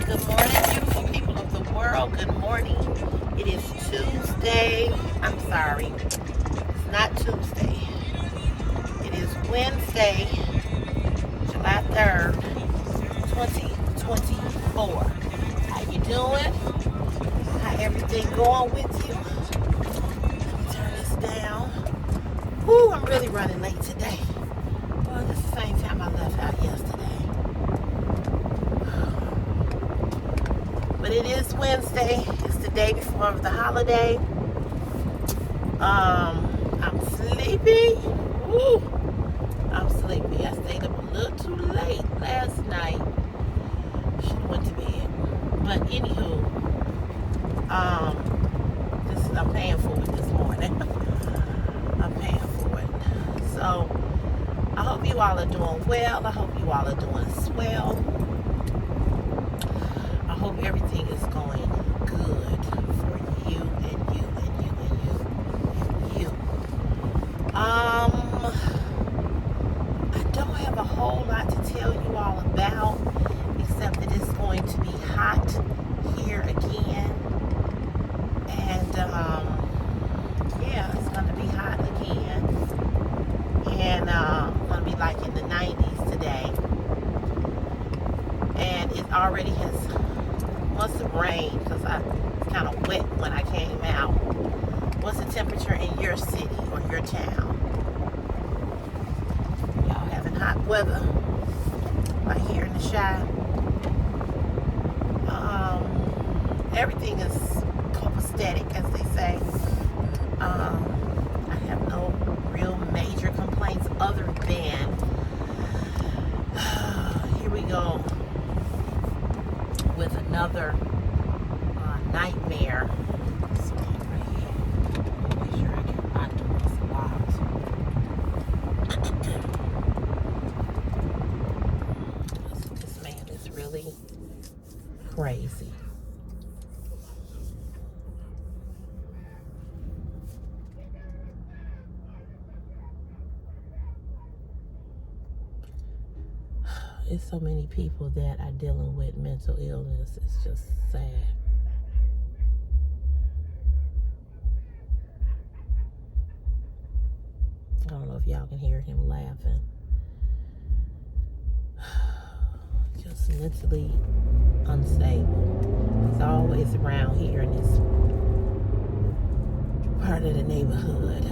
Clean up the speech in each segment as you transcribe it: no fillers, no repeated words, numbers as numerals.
Good morning, beautiful people of the world. Good morning. It is Tuesday. I'm sorry. It's not Tuesday. It is Wednesday, July 3rd, 2024. How you doing? How everything going with you? Let me turn this down. Whoo, I'm really running late today. Well, it's the same time I left out yesterday. But it is Wednesday. It's the day before the holiday. I'm sleepy. Woo. I'm sleepy. I stayed up a little too late last night. Should have went to bed. But anywho, I'm paying for it this morning. I'm paying for it. So I hope you all are doing well. I hope you all are doing swell. I hope everything is going good for you and you and you and you and you. I don't have a whole lot to tell you all about, except that it's going to be hot here again. And yeah, it's going to be hot again. And it's going to be like in the 90s today. And it already must have rained because it's kind of wet when I came out. What's the temperature in your city or your town? Y'all having hot weather right here in the Chi. Everything is copacetic, as they say. I have no real major complaints other than here we go with another nightmare. This man right here. Make sure I can do this locked. This man is really crazy. It's so many people that are dealing with mental illness. It's just sad. I don't know if y'all can hear him laughing. Just mentally unstable. He's always around here in this part of the neighborhood.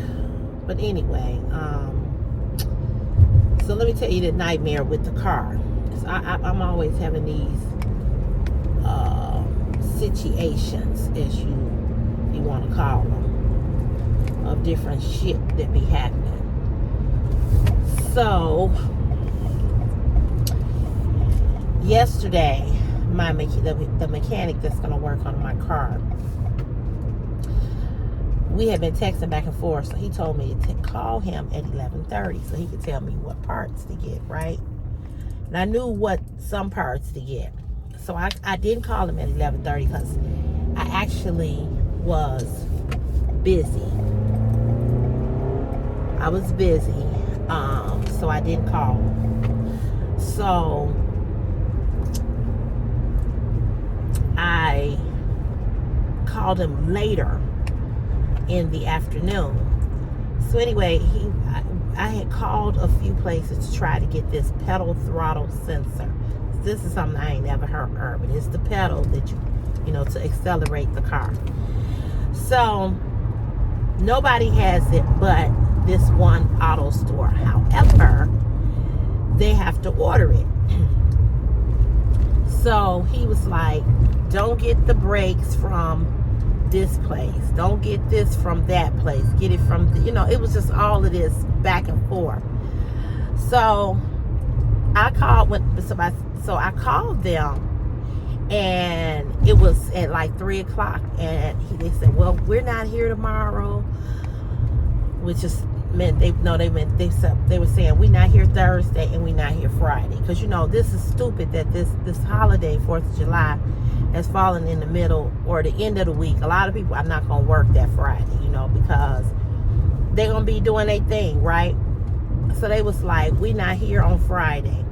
But anyway, so let me tell you the nightmare with the car. I'm always having these situations, as you want to call them, of different shit that be happening. So yesterday, the mechanic that's going to work on my car, we had been texting back and forth, so he told me to call him at 11:30 so he could tell me what parts to get, right? And I knew what some parts to get. So I didn't call him at 11:30 because I actually was busy. I was busy, so I didn't call him. So I called him later in the afternoon. So anyway, I had called a few places to try to get this pedal throttle sensor. This is something I ain't never heard of. It's the pedal that you know, to accelerate the car. So nobody has it but this one auto store. However, they have to order it. So he was like, don't get the brakes from this place, don't get this from that place, get it from it was just all of this back and forth. So I called I called them, and it was at like 3 o'clock, and they said, well, we're not here tomorrow, which just meant they were saying we're not here Thursday and we're not here Friday, because this is stupid that this holiday, 4th of July, has fallen in the middle or the end of the week. A lot of people are not going to work that Friday, because they're going to be doing their thing, right? So they was like, we're not here on Friday.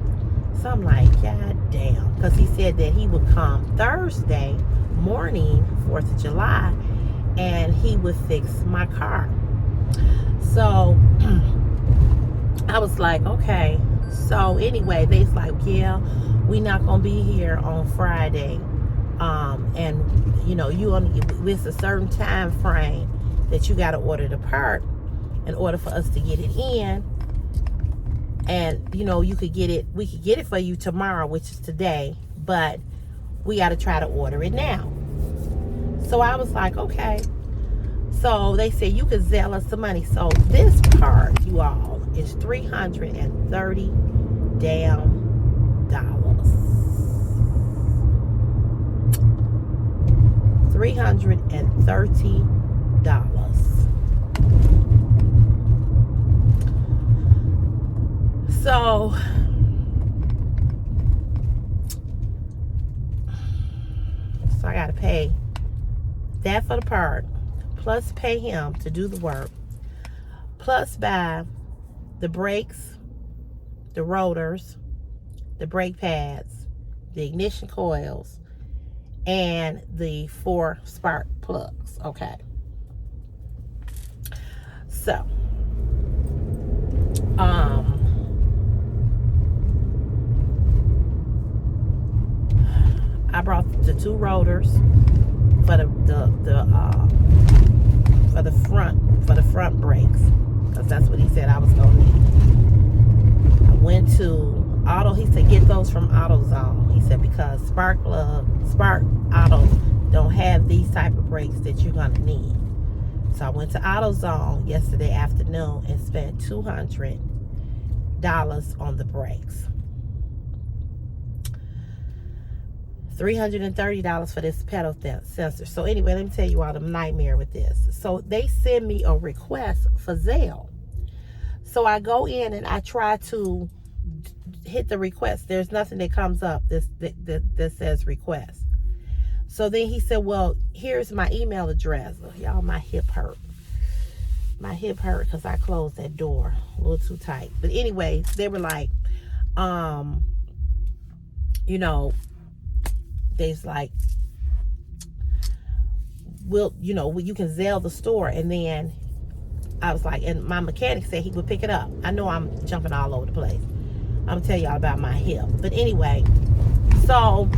So I'm like, God damn. Because he said that he would come Thursday morning, 4th of July, and he would fix my car. So I was like, okay. So anyway, they's like, yeah, we not gonna be here on Friday. And you know, you only with a certain time frame that you gotta order the part in order for us to get it in. And you know, we could get it for you tomorrow, which is today, but we gotta try to order it now. So I was like, okay. So they said you could sell us the money. So this part, you all, is $330 damn dollars. $330. So I gotta pay that for the part, plus pay him to do the work, plus buy the brakes, the rotors, the brake pads, the ignition coils, and the 4 spark plugs. Okay. So, I brought the 2 rotors for the front brakes, because that's what he said I was gonna need. I went to Auto. He said get those from AutoZone. He said because Spark Auto don't have these type of brakes that you're gonna need. So I went to AutoZone yesterday afternoon and spent $200 on the brakes. $330 for this pedal sensor. So anyway, let me tell you all the nightmare with this. So they send me a request for Zelle. So I go in and I try to hit the request. There's nothing that comes up that says request. So then he said, well, here's my email address. Oh, y'all, my hip hurt. My hip hurt because I closed that door a little too tight. But anyway, they were like, you know, they's like, well, you know, you can Zelle the store. And then I was like, and my mechanic said he would pick it up. I know I'm jumping all over the place. I'm gonna tell y'all about my hip. But anyway, so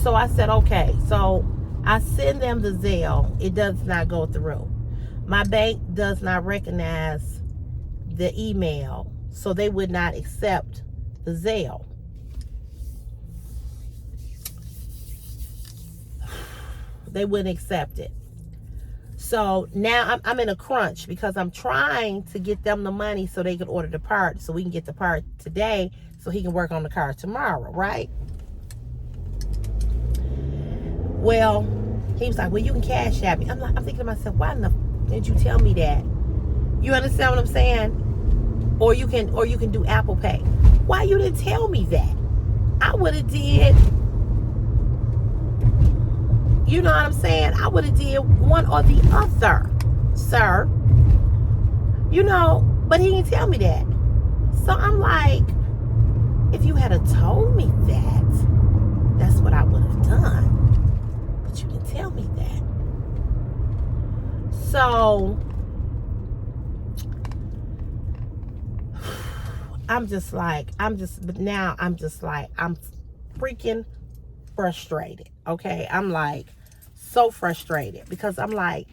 I said, okay. So I send them the Zelle. It does not go through. My bank does not recognize the email, so they would not accept the Zelle. They wouldn't accept it. So now I'm in a crunch because I'm trying to get them the money so they can order the part, so we can get the part today so he can work on the car tomorrow, right? Well, he was like, well, you can cash at me. I'm thinking to myself, why in the did you tell me that? You understand what I'm saying? Or you can do Apple Pay. Why you didn't tell me that? I would have did. You know what I'm saying? I would have did one or the other, sir. You know, but he didn't tell me that. So I'm like, if you had told me that, that's what I would have done. But you didn't tell me that. So I'm freaking frustrated. Okay. I'm like so frustrated because I'm like,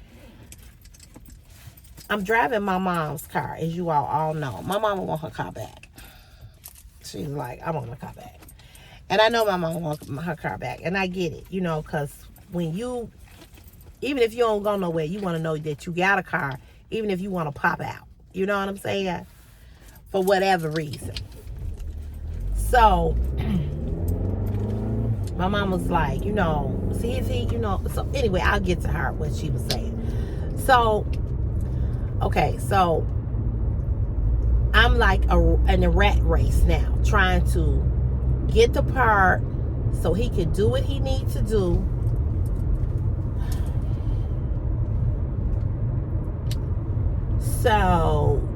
I'm driving my mom's car, as you all know. My mama want her car back. She's like, I want my car back. And I know my mama wants her car back. And I get it, you know, because when you, even if you don't go nowhere, you want to know that you got a car, even if you want to pop out. You know what I'm saying? For whatever reason. So my mom was like, you know, see if he, you know. So anyway, I'll get to her what she was saying. So, okay, so I'm like in a rat race now, trying to get the part so he can do what he needs to do. So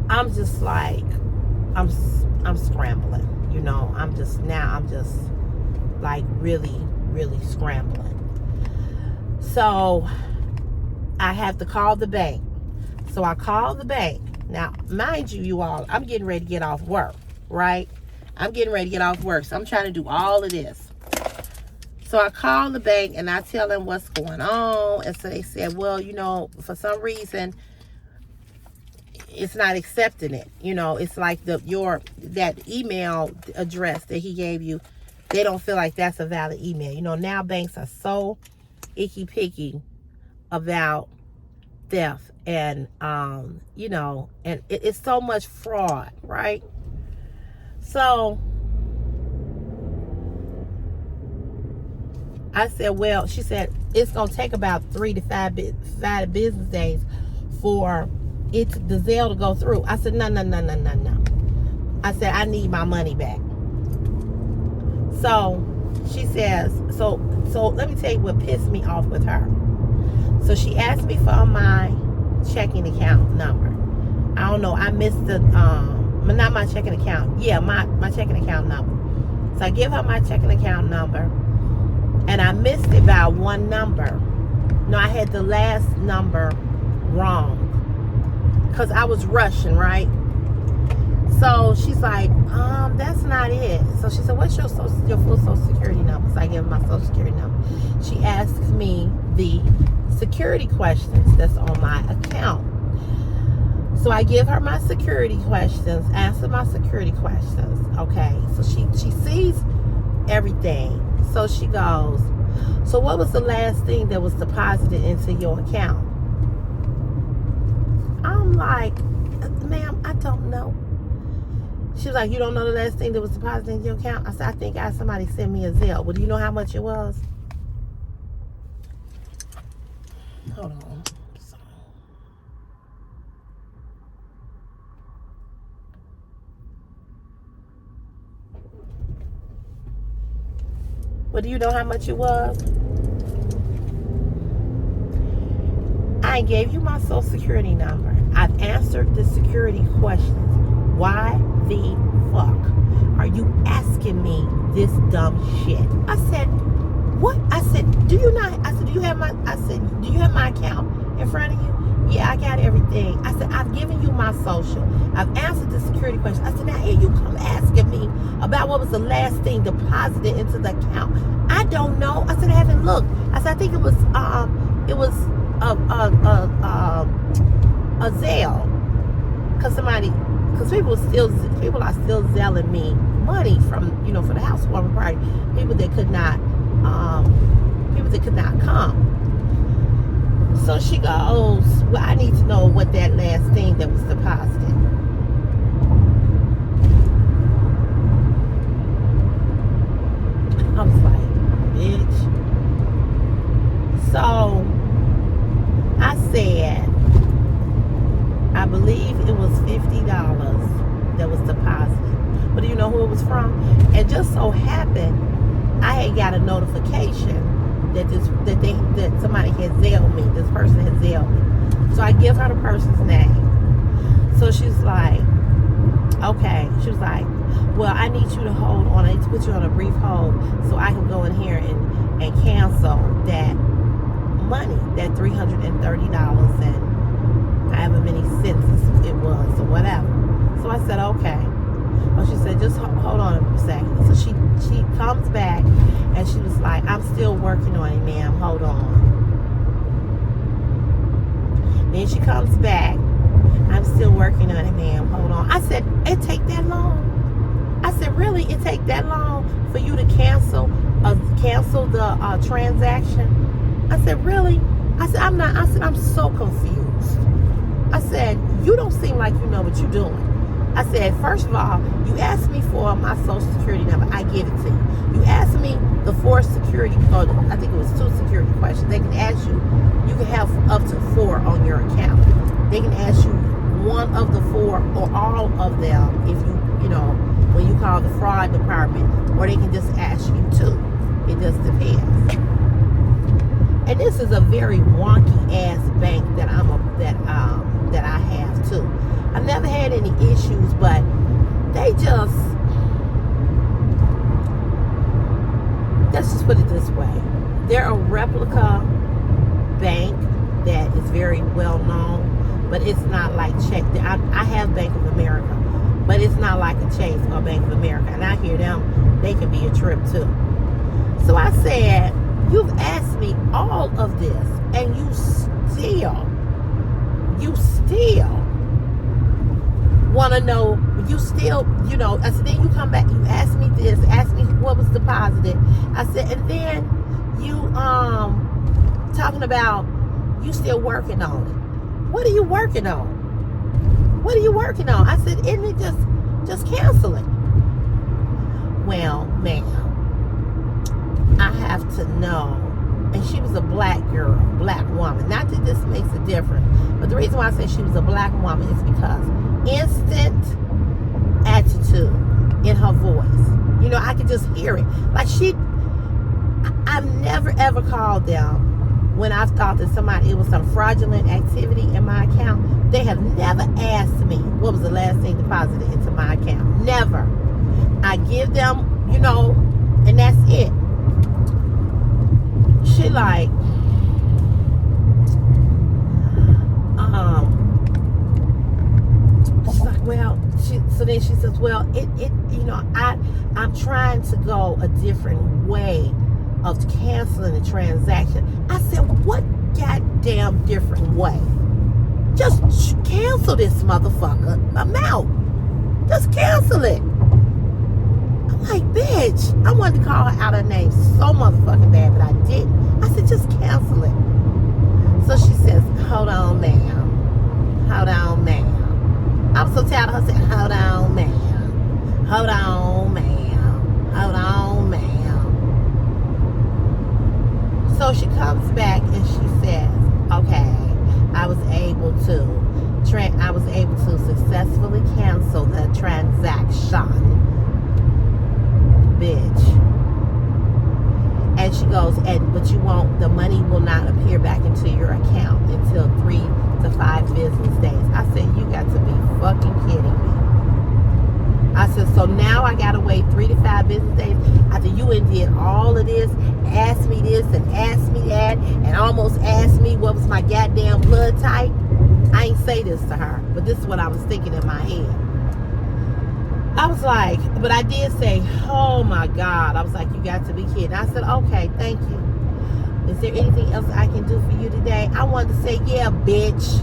I'm just like, I'm scrambling, you know. I'm just like really scrambling. So I have to call the bank. So I call the bank. Now, mind you all, I'm getting ready to get off work, right? I'm getting ready to get off work. So I'm trying to do all of this. So I call the bank and I tell them what's going on. And so they said, well, you know, for some reason, it's not accepting it. You know, it's like that email address that he gave you, they don't feel like that's a valid email. You know, now banks are so icky picky about theft and you know, and it's so much fraud, right? So I said, well, she said it's gonna take about 3 to 5 business days for the Zelle to go through. I said, no. I said, I need my money back. So she says, so let me tell you what pissed me off with her. So she asked me for my checking account number. I don't know, I missed the not my checking account. Yeah, my checking account number. So I give her my checking account number, and I missed it by one number. No, I had the last number wrong because I was rushing, right? So she's like, that's not it. So she said, what's your full social security number? So I give her my social security number. She asks me the security questions that's on my account. So I give her my security questions, answer my security questions. Okay, so she sees everything. So she goes, so what was the last thing that was deposited into your account? I'm like, ma'am, I don't know. She was like, you don't know the last thing that was deposited in your account? I said, I think I had somebody send me a Zelle. Well, do you know how much it was? Hold on. Well, do you know how much it was? I gave you my social security number. I've answered the security questions. Why the fuck are you asking me this dumb shit? I said, what? I said, do you have my account in front of you? Yeah, I got everything. I said, I've given you my social. I've answered the security question. I said, now here you come asking me about what was the last thing deposited into the account. I don't know. I said, I haven't looked. I said, I think it was a Zelle. Because people are still zelling me money from, you know, for the housewarming party. People that could not come. So she goes, well, I need to know what that last thing that was deposited. I was like, bitch. So I said, I believe it was $50 that was deposited. But do you know who it was from? And just so happened, I had got a notification that somebody had Zelled me. This person had Zelled me. So I give her the person's name. So she's like, okay. She was like, well, I need you to hold on. I need to put you on a brief hold so I can go in here and cancel that money, that $330 and however many cents it was or whatever. So I said, okay. Well, she said, just hold on a second. So she comes back and she was like, I'm still working on it, ma'am. Hold on. Then she comes back. I'm still working on it, ma'am. Hold on. I said, it take that long? I said, really? It take that long for you to cancel the transaction? I said, really? I said, I'm so confused. I said, you don't seem like you know what you're doing. I said, first of all, you asked me for my social security number. I give it to you. You asked me the 4 security, or I think it was 2 security questions. They can ask you, you can have up to 4 on your account. They can ask you one of the 4 or all of them if you know, when you call the fraud department, or they can just ask you 2. It just depends. And this is a very wonky ass bank that that I have too. I've never had any issues, but they just, let's just put it this way. They're a replica bank that is very well known, but it's not like Chase. I have Bank of America, but it's not like a Chase or Bank of America. And I hear them, they can be a trip too. So I said, you've asked me all of this, and you still want to know, you still, I said, then you come back, you ask me this, ask me what was deposited. I said, and then you talking about you still working on it. What are you working on? What are you working on? I said, isn't it just cancel it? Well, ma'am, I have to know. And she was a black girl, black woman. Not that this makes a difference, but the reason why I say she was a black woman is because instant attitude in her voice. I could just hear it. Like I've never ever called them when I've thought that it was some fraudulent activity in my account. They have never asked me what was the last thing deposited into my account. Never. I give them, and that's it. She like, she's like, well, so then she says, well, I'm trying to go a different way of canceling the transaction. I said, what goddamn different way? Just cancel this motherfucker amount. Just cancel it. I'm like, bitch, I wanted to call her out her name so motherfucking bad, but I didn't. I said, just cancel it. So she says, hold on, ma'am. Hold on, ma'am. I'm so tired of her saying, hold on, ma'am. Hold on, ma'am. Hold on, ma'am. So she comes back and she says, okay, I was able to successfully cancel the transaction. Bitch. And she goes, but the money will not appear back into your account until 3 to 5 business days. I said, you got to be fucking kidding me. I said, so now I gotta wait 3 to 5 business days after you did all of this, asked me this and asked me that, and almost asked me what was my goddamn blood type. I ain't say this to her, but this is what I was thinking in my head. I was like, but I did say, oh my God. I was like, you got to be kidding. I said, okay, thank you. Is there anything else I can do for you today? I wanted to say, yeah, bitch.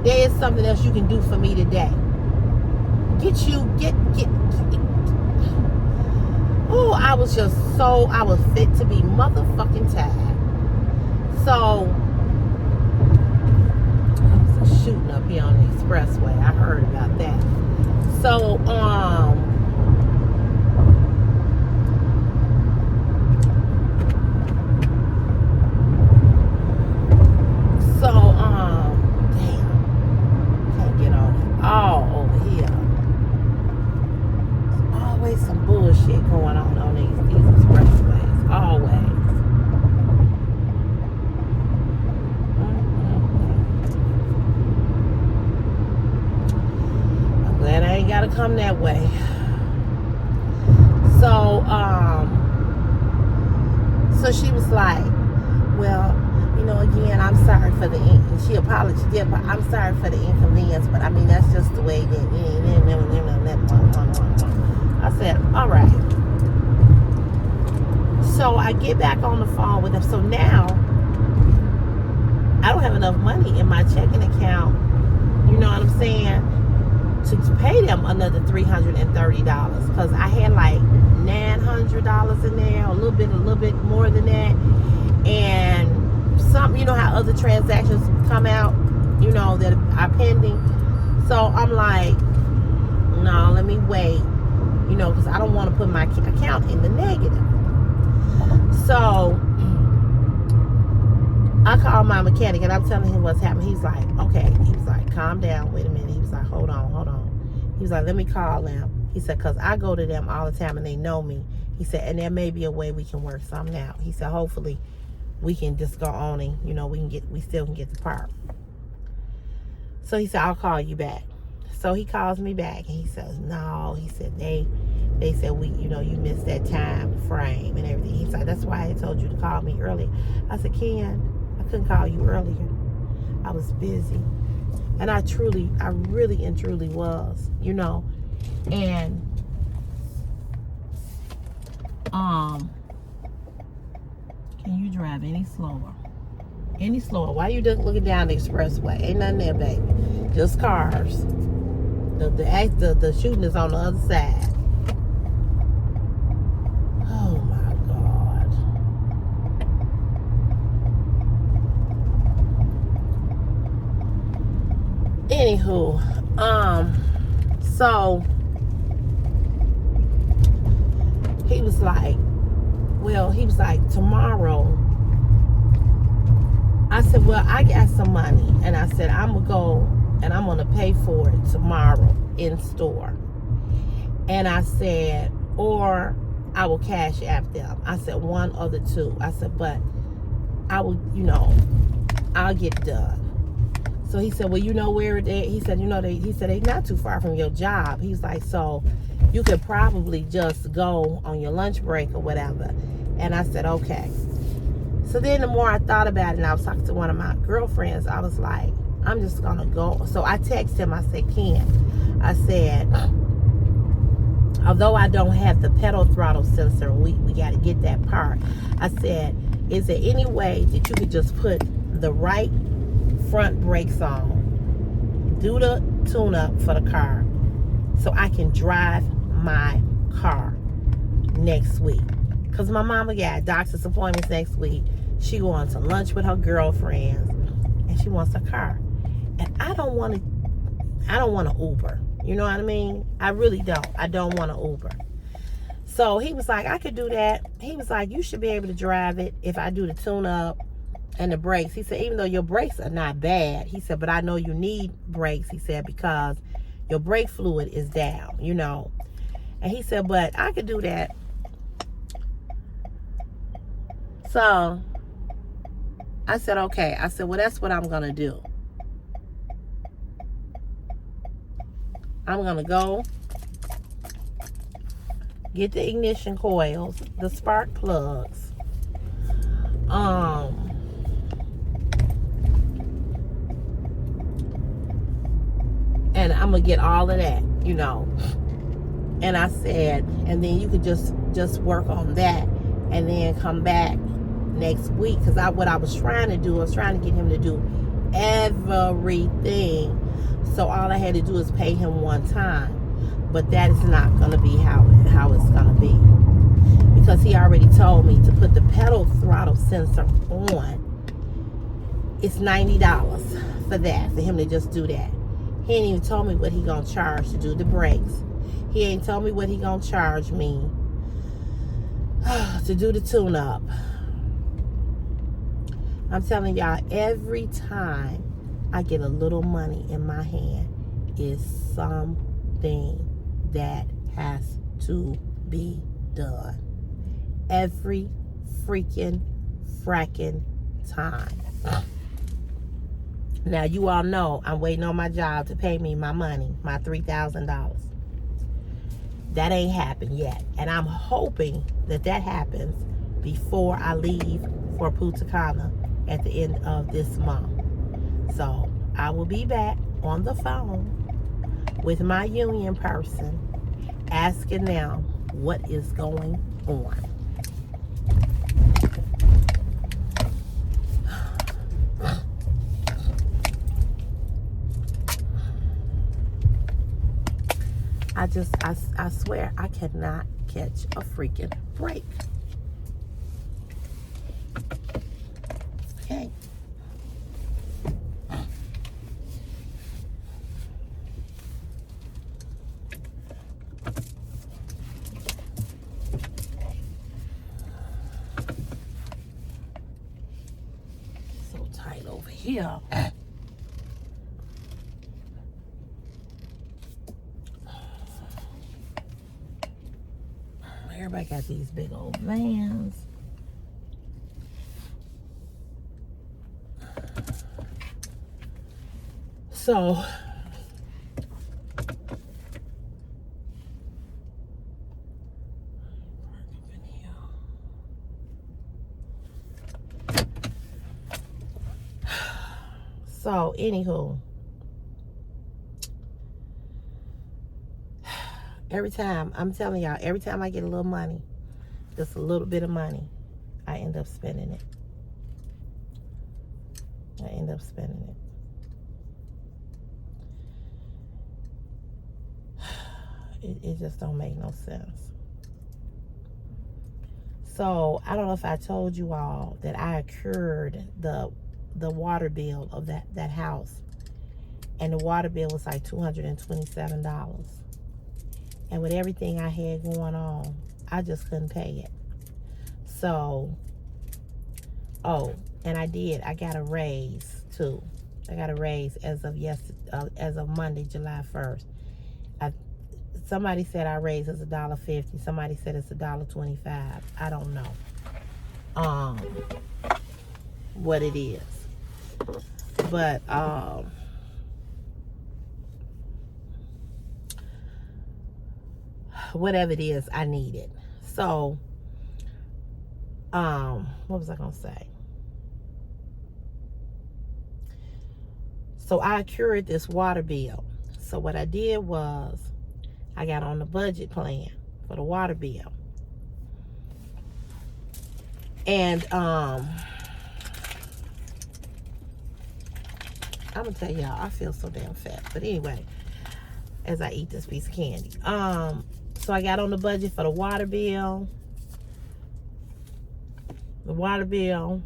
There is something else you can do for me today. Oh, I was fit to be motherfucking tired. So, I was shooting up here on the expressway. I heard about that. So, damn, can't get on all over here. There's always some bullshit going on these expressways, always. I'm glad I ain't gotta come that way. So she was like, well, again, I'm sorry for the, she apologized, yeah, but I'm sorry for the inconvenience, but I mean, that's just the way that, I said, all right. So I get back on the phone with them. So now, I don't have enough money in my checking account, you know what I'm saying, to pay them another $330, because I had like $900 in there, a little bit more than that, and some, how other transactions come out, that are pending. So I'm like, no, let me wait, because I don't want to put my account in the negative. So I called my mechanic and I'm telling him what's happening. He's like, okay. He was like, calm down, wait a minute. He was like, hold on. He was like, let me call them. He said, because I go to them all the time and they know me. He said, and there may be a way we can work something out. He said, hopefully we can just go on and, you know, we still can get the part. So he said, I'll call you back. So he calls me back and he says, no, he said, they said, you know, you missed that time frame and everything. He said, that's why I told you to call me early. I said, Ken, I couldn't call you earlier. I was busy. And I really and truly was, you know. And, can you drive any slower? Any slower? Why you just looking down the expressway? Ain't nothing there, baby. Just cars. The shooting is on the other side. Oh my God. Anywho, so he was like, tomorrow. I said, well, I got some money. And I said, I'm going to go and I'm going to pay for it tomorrow in store. And I said, or I will cash app them. I said, one or the two. I said, but I will, you know, I'll get it done. So he said, well, you know where it is? He said, you know, he said, they're not too far from your job. He's like, so you could probably just go on your lunch break or whatever. And I said, okay. So then the more I thought about it, and I was talking to one of my girlfriends, I was like, I'm just going to go. So I texted him. I said, Ken, I said, although I don't have the pedal throttle sensor, we got to get that part. I said, is there any way that you could just put the right front brakes on, do the tune-up for the car, so I can drive my car next week? Because my mama got doctor's appointments next week. She going to lunch with her girlfriends, and she wants a car. And I don't want to Uber. You know what I mean? I really don't. I don't want to Uber. So he was like, I could do that. He was like, you should be able to drive it if I do the tune-up and the brakes. He said, even though your brakes are not bad, he said, but I know you need brakes, he said, because your brake fluid is down, you know. And he said, but I could do that. So I said, okay. I said, well, that's what I'm going to do. I'm going to go get the ignition coils, the spark plugs, and I'm going to get all of that, you know. And I said, and then you could just work on that and then come back next week. Because what I was trying to do, I was trying to get him to do everything. So all I had to do is pay him one time. But that is not going to be how it's going to be. Because he already told me to put the pedal throttle sensor on. It's $90 for that, for him to just do that. He ain't even told me what he going to charge to do the brakes. He ain't told me what he going to charge me to do the tune-up. I'm telling y'all, every time I get a little money in my hand is something that has to be done. Every freaking fracking time. Now, you all know I'm waiting on my job to pay me my money, my $3,000. That ain't happened yet. And I'm hoping that happens before I leave for Punta Cana at the end of this month. So I will be back on the phone with my union person, asking them what is going on. I swear I cannot catch a freaking break. Okay. So tight over here. Everybody got these big old vans. So anywho, every time, I'm telling y'all, every time I get a little money, just a little bit of money, I end up spending it. It just don't make no sense. So I don't know if I told you all that I accrued the water bill of that house, and the water bill was like $227. And with everything I had going on, I just couldn't pay it. So, and I got a raise too. I got a raise as of Monday, July 1st. Somebody said our raise is $1.50. Somebody said it's $1.25. I don't know what it is. But whatever it is, I need it. So what was I gonna say? So I accrued this water bill. So what I did was I got on the budget plan for the water bill. And I'm gonna tell y'all, I feel so damn fat. But anyway, as I eat this piece of candy. So I got on the budget for the water bill, the light bill,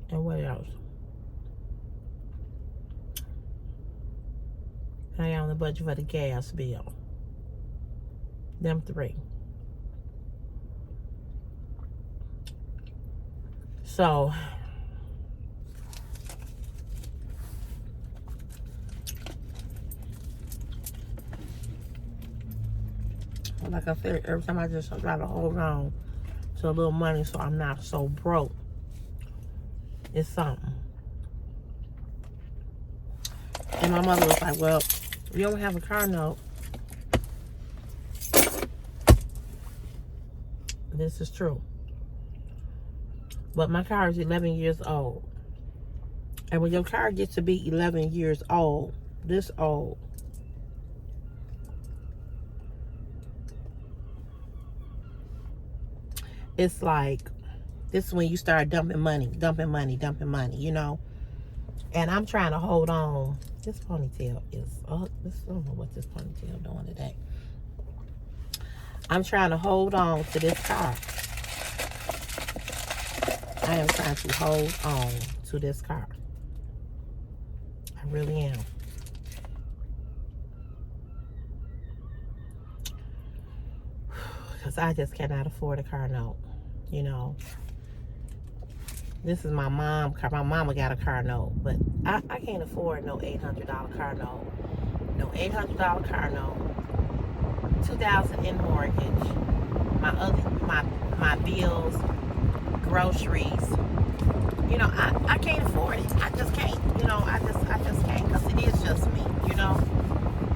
and what else? I got on the budget for the gas bill. Them three. So like I said, every time I just try to hold on to a little money so I'm not so broke. It's something. And my mother was like, well, you don't have a car note. This is true. But my car is 11 years old. And when your car gets to be 11 years old, this old, it's like, this is when you start dumping money, you know? And I'm trying to hold on. This ponytail is, I don't know what this ponytail doing today. I'm trying to hold on to this car. I am trying to hold on to this car. I really am. Because I just cannot afford a car note, you know. This is my mom's car. My mama got a car note, but I can't afford no $800 car note. No $800 car note. $2,000 in mortgage. My bills, groceries. You know, I can't afford it. I just can't. You know, I just can't, because it is just me. You know,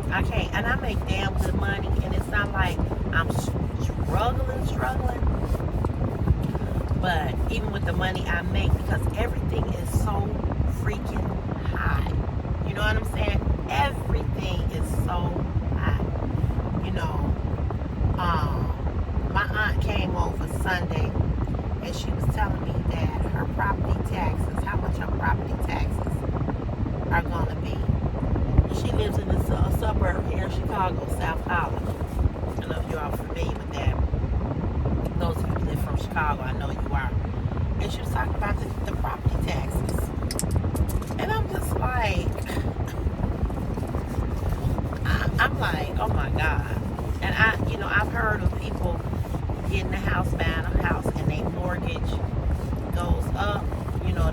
I can't. And I make damn good money, and it's not like I'm struggling. But even with the money I make, because everything is so freaking high. You know what I'm saying? Everything is so high. You know, my aunt came over Sunday, and she was telling me that her property taxes, how much her property taxes are going to be. She lives in this suburb here in Chicago, South Holland. I don't know if you're all familiar with that. Those of you who live from Chicago, I know you are. And she was talking about the property taxes. And I'm just like, I'm like, oh my God. And I've heard of people getting a house, buying a house, and their mortgage goes up. You know,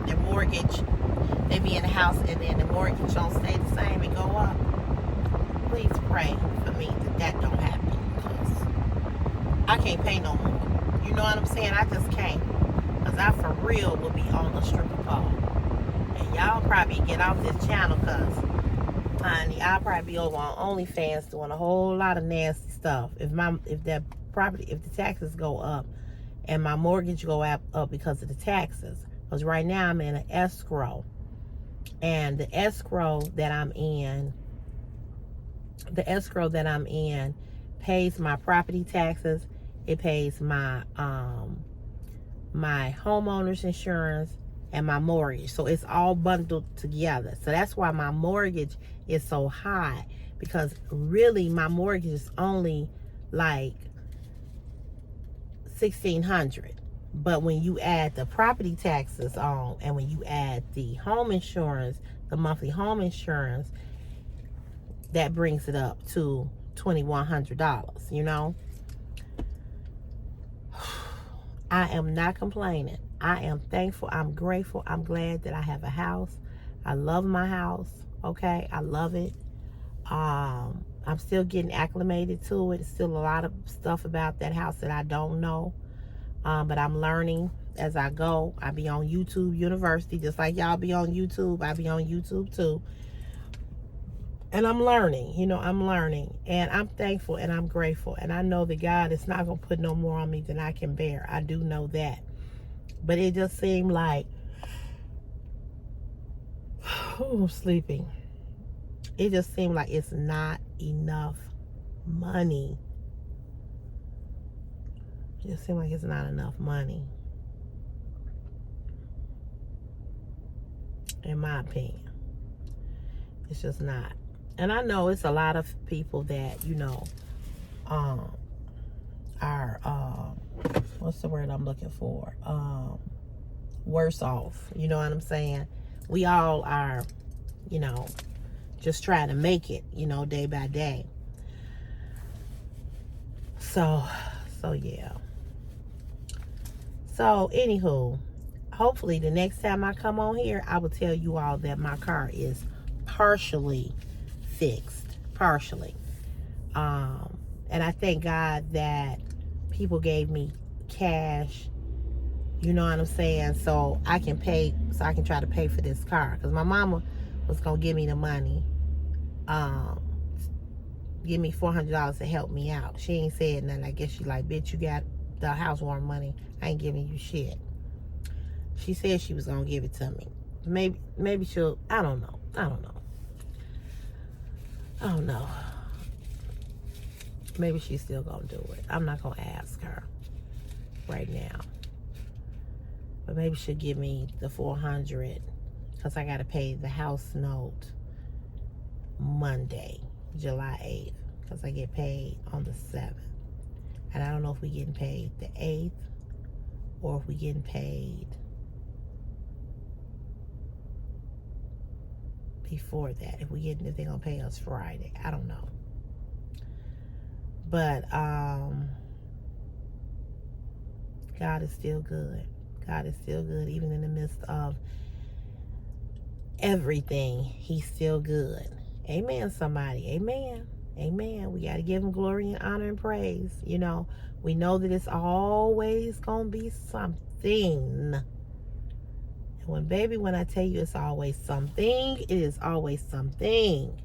their mortgage, they be in the house, and then the mortgage don't stay the same and go up. pray for me that don't happen, because I can't pay no more. You know what I'm saying? I just can't. Because I for real will be on the stripper pole. And y'all probably get off this channel because, honey, I'll probably be over on OnlyFans doing a whole lot of nasty stuff. If the taxes go up and my mortgage go up because of the taxes. Because right now I'm in an escrow. And the escrow that I'm in pays my property taxes. It pays my my homeowner's insurance and my mortgage. So it's all bundled together. So that's why my mortgage is so high, because really my mortgage is only like $1,600. But when you add the property taxes on, and when you add the home insurance, the monthly home insurance, that brings it up to $2,100, you know. I am not complaining. I am thankful. I'm grateful. I'm glad that I have a house. I love my house. Okay, I love it. I'm still getting acclimated to it. It's still a lot of stuff about that house that I don't know. But I'm learning as I go. I be on YouTube University, just like y'all be on YouTube. I be on YouTube too. And I'm learning, you know, I'm learning. And I'm thankful and I'm grateful. And I know that God is not going to put no more on me than I can bear. I do know that. But it just seemed like, I'm sleeping. It just seemed like it's not enough money. It just seemed like it's not enough money. In my opinion. It's just not. And I know it's a lot of people that, you know, are, what's the word I'm looking for? Worse off. You know what I'm saying? We all are, you know, just trying to make it, you know, day by day. So yeah. So, anywho, hopefully the next time I come on here, I will tell you all that my car is partially fixed. Partially. And I thank God that people gave me cash, you know what I'm saying, so I can pay, so I can try to pay for this car. Because my mama was going to give me the money, give me $400 to help me out. She ain't said nothing. I guess she like, bitch, you got the housewarming money. I ain't giving you shit. She said she was going to give it to me. Maybe she'll, I don't know. Maybe she's still gonna do it. I'm not gonna ask her right now. But maybe she'll give me the $400, because I gotta pay the house note Monday, July 8th, because I get paid on the 7th. And I don't know if we getting paid the 8th or if we getting paid before that. If they're gonna pay us Friday, I don't know. But God is still good. God is still good, even in the midst of everything. He's still good. Amen, somebody. Amen. Amen. We got to give him glory and honor and praise. You know, we know that it's always gonna be something. And when I tell you it's always something, it is always something.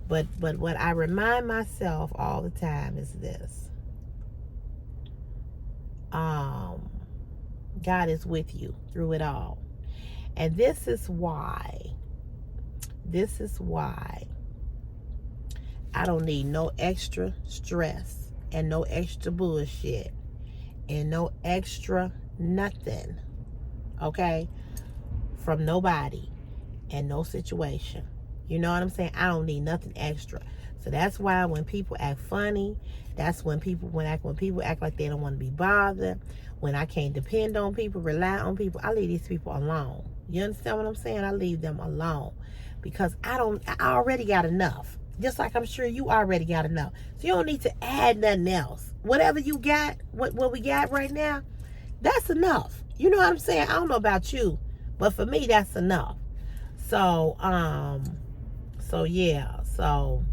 But what I remind myself all the time is this. God is with you through it all. And this is why I don't need no extra stress and no extra bullshit and no extra nothing, okay, from nobody and no situation. You know what I'm saying? I don't need nothing extra. So that's why when people act funny, that's when people act like they don't want to be bothered, when I can't depend on people, rely on people, I leave these people alone. You understand what I'm saying? I leave them alone, because I already got enough. Just like I'm sure you already got enough. So you don't need to add nothing else. Whatever you got, what we got right now, that's enough. You know what I'm saying? I don't know about you, but for me, that's enough. So yeah. So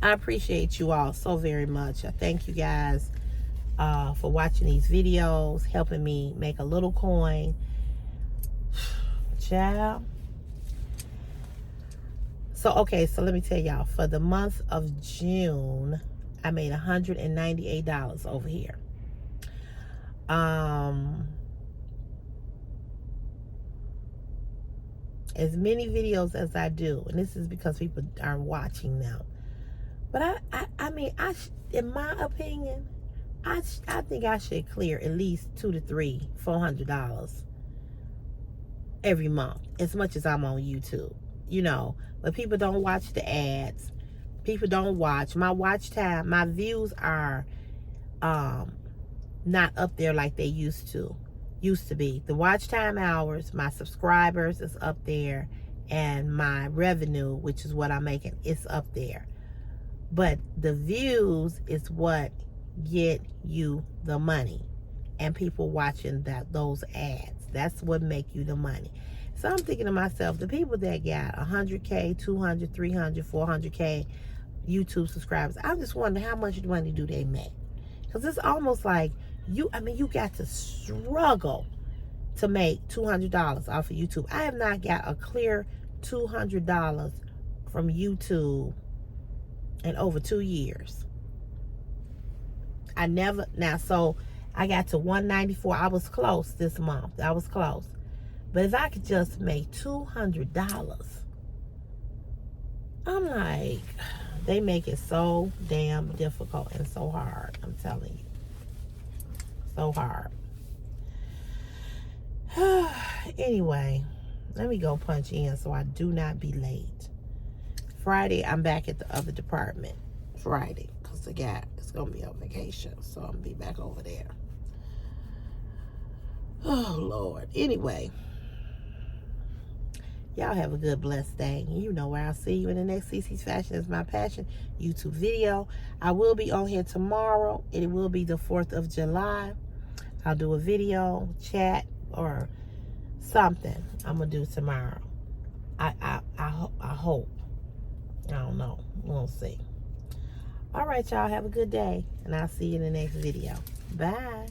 I appreciate you all so very much. I thank you guys for watching these videos, helping me make a little coin. Child. So, okay, so let me tell y'all. For the month of June, I made $198 over here. As many videos as I do, and this is because people are watching now. But I mean, in my opinion, I think I should clear at least $400 every month, as much as I'm on YouTube, you know. But people don't watch the ads. People don't watch. My watch time, my views are not up there like they used to be. The watch time hours, my subscribers is up there, and my revenue, which is what I'm making, is up there. But the views is what get you the money, and people watching those ads, that's what make you the money. So I'm thinking to myself, the people that got 100K, 200, 300, 400K YouTube subscribers, I'm just wondering how much money do they make? Because it's almost like you got to struggle to make $200 off of YouTube. I have not got a clear $200 from YouTube in over 2 years. So I got to 194. I was close this month. I was close. But if I could just make $200, I'm like, they make it so damn difficult and so hard. I'm telling you. So hard. Anyway, let me go punch in so I do not be late. Friday, I'm back at the other department. Friday, because the guy is going to be on vacation. So I'm going to be back over there. Oh, Lord. Anyway, y'all have a good, blessed day. You know where I'll see you in the next CC's Fashion is My Passion YouTube video. I will be on here tomorrow. It will be the 4th of July. I'll do a video, chat, or something I'm going to do tomorrow. I hope. I don't know. We'll see. All right, y'all. Have a good day. And I'll see you in the next video. Bye.